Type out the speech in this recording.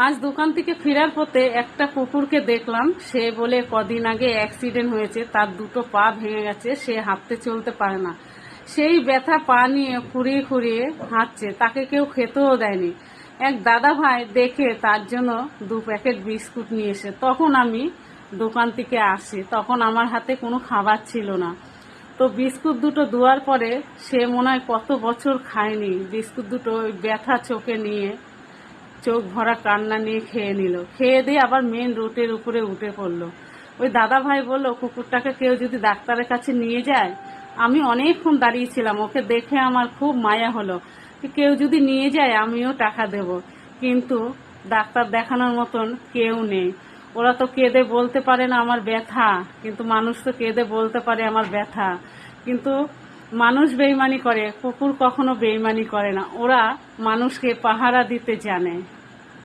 আজ দোকান থেকে ফেরার পথে একটা কুকুরকে দেখলাম। সে বলে কদিন আগে অ্যাক্সিডেন্ট হয়েছে, তার দুটো পা ভেঙে গেছে, সে হাঁটতে চলতে পারে না। সেই ব্যথা পা নিয়ে খুঁড়িয়ে খুঁড়িয়ে হাঁটছে, তাকে কেউ খেতেও দেয়নি। এক দাদা ভাই দেখে তার জন্য 2 প্যাকেট বিস্কুট নিয়ে এসে, তখন আমি দোকান থেকে আসি, তখন আমার হাতে কোনো খাবার ছিল না। তো বিস্কুট দুটো দেওয়ার পরে সে মনে হয় কত বছর খায়নি, বিস্কুট দুটো ওই ব্যথা চোখে নিয়ে চোখ ভরা কান্না নিয়ে খেয়ে নিল। খেয়ে দিয়ে আবার মেন রোডের উপরে উঠে পড়লো। ওই দাদা ভাই বললো, কুকুরটাকে কেউ যদি ডাক্তারের কাছে নিয়ে যায়। আমি অনেকক্ষণ দাঁড়িয়েছিলাম, ওকে দেখে আমার খুব মায়া হলো, কেউ যদি নিয়ে যায় আমিও টাকা দেব, কিন্তু ডাক্তার দেখানোর মতন কেউ নেই। ওরা তো কেঁদে বলতে পারে না আমার ব্যথা, কিন্তু মানুষ তো কেঁদে বলতে পারে আমার ব্যথা। কিন্তু মানুষ বেইমানি করে, কুকুর কখনো বেইমানি করে না। ওরা মানুষকে পাহারা দিতে জানে।